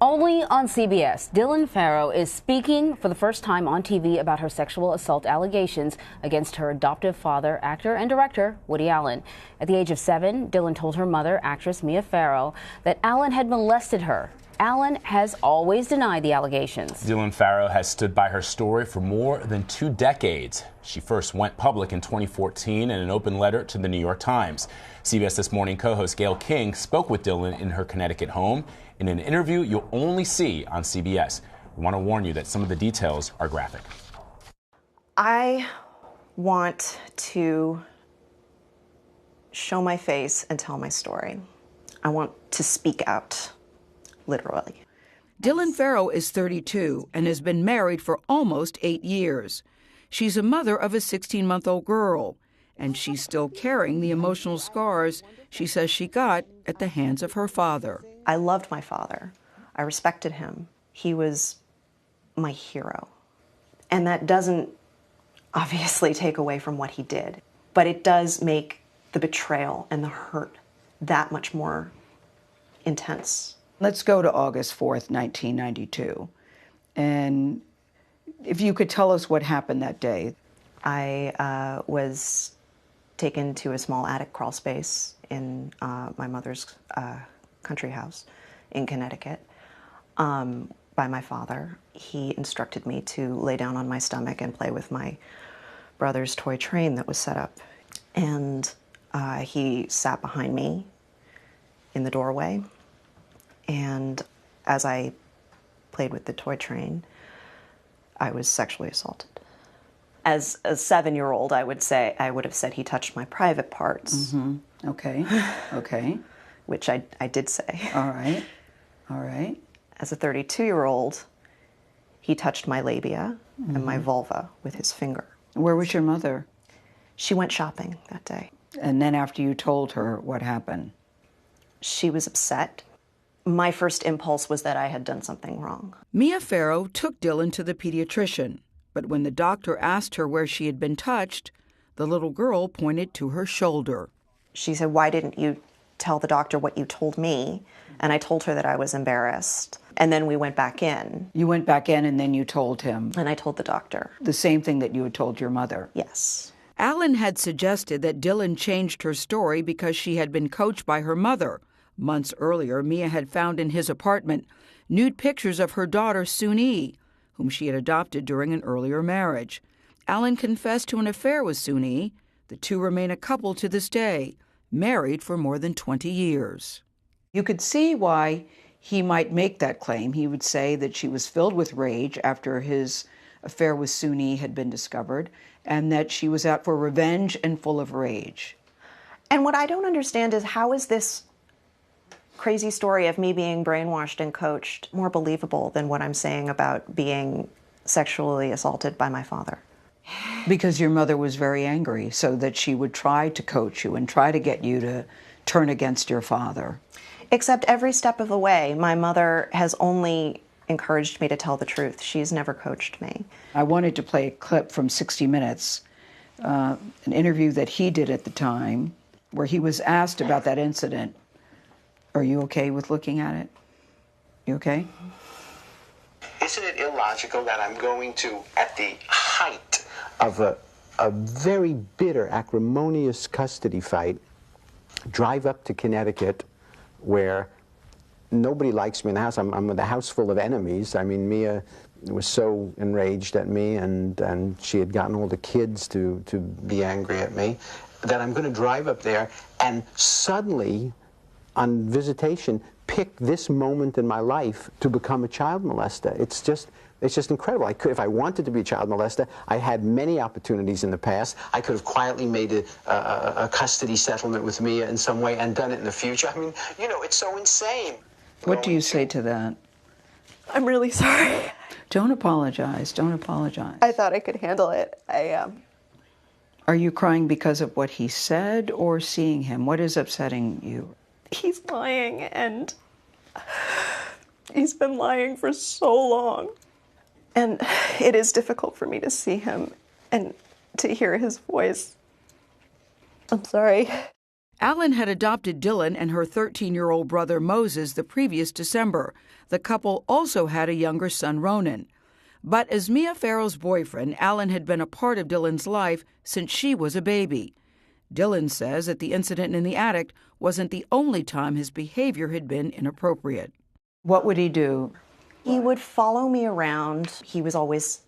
Only on CBS, Dylan Farrow is speaking for the first time on TV about her sexual assault allegations against her adoptive father, actor and director Woody Allen. At the age of 7, Dylan told her mother, actress Mia Farrow, that Allen had molested her. Allen has always denied the allegations. Dylan Farrow has stood by her story for more than 2 decades. She first went public in 2014 in an open letter to the New York Times. CBS This Morning co-host Gayle King spoke with Dylan in her Connecticut home in an interview you'll only see on CBS. We want to warn you that some of the details are graphic. I want to show my face and tell my story. I want to speak out. Literally. Dylan Farrow is 32 and has been married for almost 8 years. She's a mother of a 16-month-old girl, and she's still carrying the emotional scars she says she got at the hands of her father. I loved my father. I respected him. He was my hero. And that doesn't obviously take away from what he did, but it does make the betrayal and the hurt that much more intense. Let's go to August 4th, 1992. And if you could tell us what happened that day. I was taken to a small attic crawl space in my mother's country house in Connecticut by my father. He instructed me to lay down on my stomach and play with my brother's toy train that was set up. And he sat behind me in the doorway. And as I played with the toy train, I was sexually assaulted. As a 7-year-old, I would have said he touched my private parts. Mm-hmm. Okay. Okay. Which I did say. All right. All right. As a 32-year-old, he touched my labia and my vulva with his finger. Where was your mother? She went shopping that day. And then after you told her, what happened? She was upset. My first impulse was that I had done something wrong. Mia Farrow took Dylan to the pediatrician, but when the doctor asked her where she had been touched, the little girl pointed to her shoulder. She said, "Why didn't you tell the doctor what you told me?" And I told her that I was embarrassed. And then we went back in. You went back in and then you told him? And I told the doctor. The same thing that you had told your mother? Yes. Allen had suggested that Dylan changed her story because she had been coached by her mother. Months earlier, Mia had found in his apartment nude pictures of her daughter, Suni, whom she had adopted during an earlier marriage. Allen confessed to an affair with Suni. The two remain a couple to this day, married for more than 20 years. You could see why he might make that claim. He would say that she was filled with rage after his affair with Suni had been discovered, and that she was out for revenge and full of rage. And what I don't understand is, how is this crazy story of me being brainwashed and coached more believable than what I'm saying about being sexually assaulted by my father? Because your mother was very angry, so that she would try to coach you and try to get you to turn against your father. Except every step of the way, my mother has only encouraged me to tell the truth. She's never coached me. I wanted to play a clip from 60 Minutes, an interview that he did at the time, where he was asked about that incident. Are you okay with looking at it? You okay? Isn't it illogical that I'm going to, at the height of a very bitter, acrimonious custody fight, drive up to Connecticut, where nobody likes me in the house. I'm with a house full of enemies. I mean, Mia was so enraged at me, and she had gotten all the kids to be angry at me, that I'm going to drive up there and suddenly, on visitation, pick this moment in my life to become a child molester. It's just incredible. If I wanted to be a child molester, I had many opportunities in the past. I could have quietly made a custody settlement with Mia in some way and done it in the future. I mean, you know, it's so insane. What do you say to that? I'm really sorry. Don't apologize. Don't apologize. I thought I could handle it. Are you crying because of what he said or seeing him? What is upsetting you? He's lying, and he's been lying for so long. And it is difficult for me to see him and to hear his voice. I'm sorry. Allen had adopted Dylan and her 13-year-old brother Moses the previous December. The couple also had a younger son, Ronan. But as Mia Farrow's boyfriend, Allen had been a part of Dylan's life since she was a baby. Dylan says that the incident in the attic wasn't the only time his behavior had been inappropriate. What would he do? He would follow me around. He was always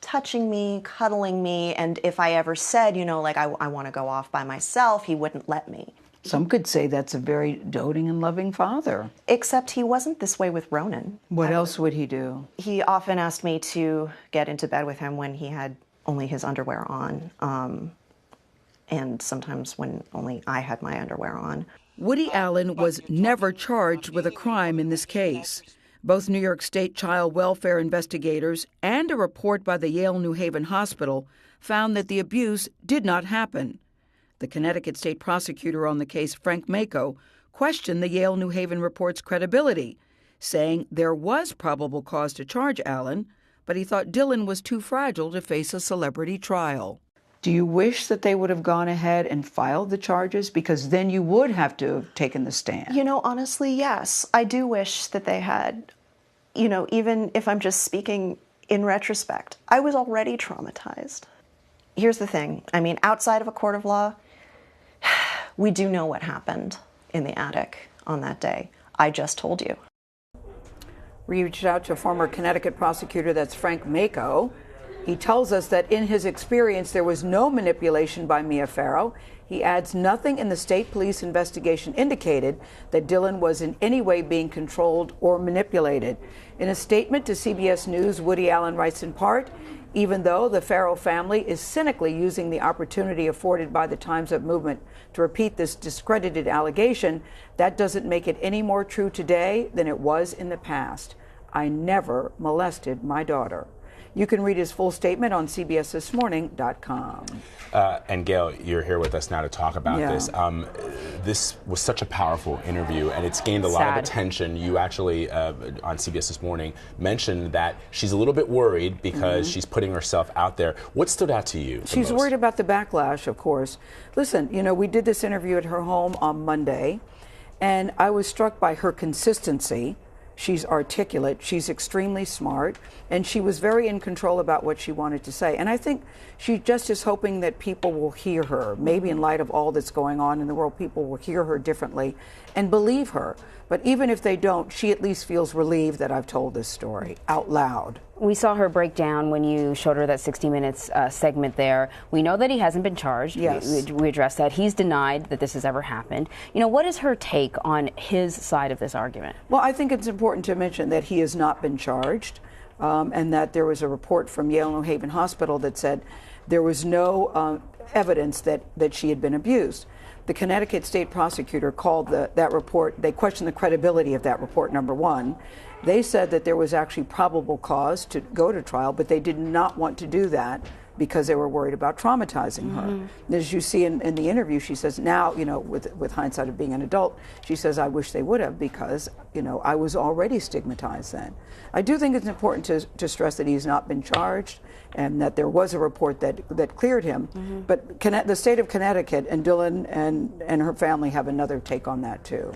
touching me, cuddling me, and if I ever said, I want to go off by myself, he wouldn't let me. Some could say that's a very doting and loving father. Except he wasn't this way with Ronan. What else would he do? He often asked me to get into bed with him when he had only his underwear on, and sometimes when only I had my underwear on. Woody Allen was never charged with a crime in this case. Both New York State child welfare investigators and a report by the Yale New Haven Hospital found that the abuse did not happen. The Connecticut state prosecutor on the case, Frank Mako, questioned the Yale New Haven report's credibility, saying there was probable cause to charge Allen, but he thought Dylan was too fragile to face a celebrity trial. Do you wish that they would have gone ahead and filed the charges? Because then you would have to have taken the stand. Honestly, yes. I do wish that they had. Even if I'm just speaking in retrospect, I was already traumatized. Here's the thing. Outside of a court of law, we do know what happened in the attic on that day. I just told you. We reached out to former Connecticut prosecutor, that's Frank Mako. He tells us that in his experience, there was no manipulation by Mia Farrow. He adds nothing in the state police investigation indicated that Dylan was in any way being controlled or manipulated. In a statement to CBS News, Woody Allen writes in part, even though the Farrow family is cynically using the opportunity afforded by the Time's Up movement to repeat this discredited allegation, that doesn't make it any more true today than it was in the past. I never molested my daughter. You can read his full statement on CBSThisMorning.com. And Gayle, you're here with us now to talk about this. This was such a powerful interview, and it's gained a lot of attention. You actually, on CBS This Morning, mentioned that she's a little bit worried because she's putting herself out there. What stood out to you? She's worried about the backlash, of course. Listen, we did this interview at her home on Monday, and I was struck by her consistency. She's articulate, she's extremely smart, and she was very in control about what she wanted to say. And I think she just is hoping that people will hear her. Maybe in light of all that's going on in the world, people will hear her differently and believe her. But even if they don't, she at least feels relieved that I've told this story out loud. We saw her break down when you showed her that 60 Minutes segment there. We know that he hasn't been charged. Yes. We addressed that. He's denied that this has ever happened. What is her take on his side of this argument? Well, I think it's important to mention that he has not been charged, and that there was a report from Yale New Haven Hospital that said there was no evidence that she had been abused. The Connecticut state prosecutor called that report, they questioned the credibility of that report, number one. They said that there was actually probable cause to go to trial, but they did not want to do that because they were worried about traumatizing her. As you see in the interview, she says now, with hindsight of being an adult, she says, I wish they would have because, I was already stigmatized then. I do think it's important to stress that he's not been charged and that there was a report that cleared him. But the state of Connecticut and Dylan and her family have another take on that too.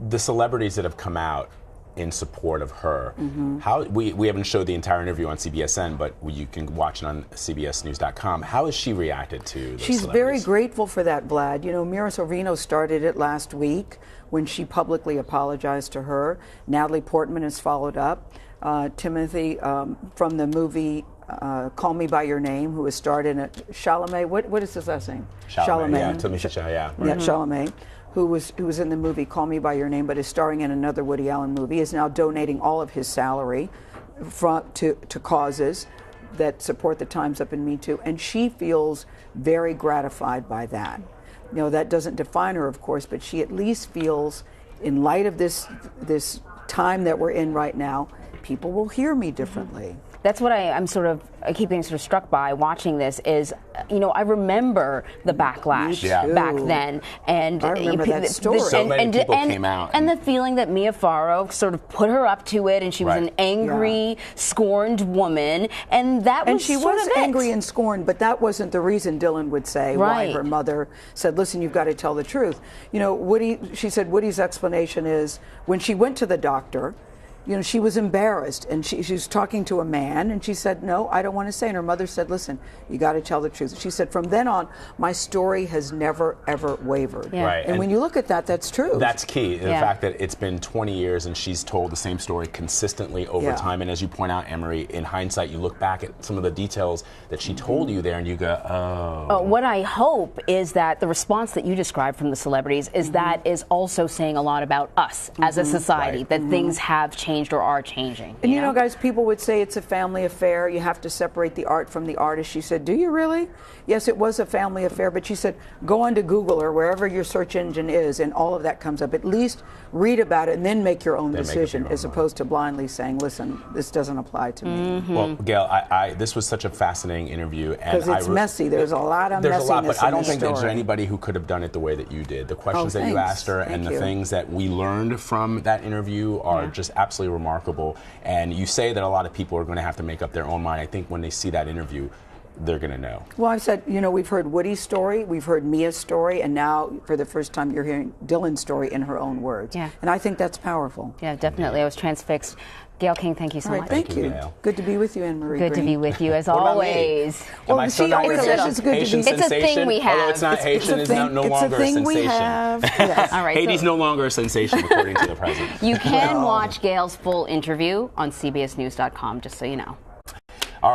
The celebrities that have come out in support of her, how we haven't showed the entire interview on CBSN, but you can watch it on CBSNews.com. How has she reacted to those She's very grateful for that, Vlad. Mira Sorvino started it last week when she publicly apologized to her. Natalie Portman has followed up. Timothy from the movie Call Me By Your Name, who has starred in it. Chalamet, what is his last name? Chalamet. Yeah, Timothée Chalamet. Yeah, Chalamet. Who was in the movie Call Me By Your Name, but is starring in another Woody Allen movie, is now donating all of his salary to causes that support the Time's Up and Me Too, and she feels very gratified by that. That doesn't define her, of course, but she at least feels, in light of this time that we're in right now, people will hear me differently. That's what I keep getting sort of struck by watching this is, I remember the backlash back then, and I remember that story. So many people came out, and the feeling that Mia Farrow sort of put her up to it, and she was an angry, scorned woman, and that was she was angry and scorned, but that wasn't the reason Dylan would say why her mother said, "Listen, you've got to tell the truth." She said Woody's explanation is when she went to the doctor, she was embarrassed, and she was talking to a man, and she said, "No, I don't want to say." And her mother said, "Listen, you got to tell the truth." She said, "From then on, my story has never, ever wavered." Yeah. Right. And when you look at that, that's true. That's key. The fact that it's been 20 years and she's told the same story consistently over time. And as you point out, Emery, in hindsight, you look back at some of the details that she told you there, and you go, "Oh." What I hope is that the response that you described from the celebrities is that is also saying a lot about us as a society, that things have changed or are changing. And guys, people would say it's a family affair. You have to separate the art from the artist. She said, "Do you really?" Yes, it was a family affair, but she said, go onto Google or wherever your search engine is, and all of that comes up. At least read about it and then make your own decision, as opposed to blindly saying, "Listen, this doesn't apply to me." Well, Gayle, this was such a fascinating interview. Because it's messy. There's a lot of messiness. There's a lot, but I don't think there's there's anybody who could have done it the way that you did. The questions that you asked her and the things that we learned from that interview are just absolutely remarkable. And you say that a lot of people are going to have to make up their own mind. I think when they see that interview, they're going to know. Well, I said, we've heard Woody's story, we've heard Mia's story, and now for the first time you're hearing Dylan's story in her own words. Yeah. And I think that's powerful. Yeah, definitely. I was transfixed. Gayle King, thank you so much. Thank you. Gayle. Good to be with you, Anne-Marie. Good to be with you, as What about always. me? Am I still not it's good to be. It's a thing we have. Although it's not Haitian, it's no longer a sensation. We have. Yes. All right. Haiti's no longer a sensation, according to the president. You can watch Gayle's full interview on CBSNews.com, just so you know.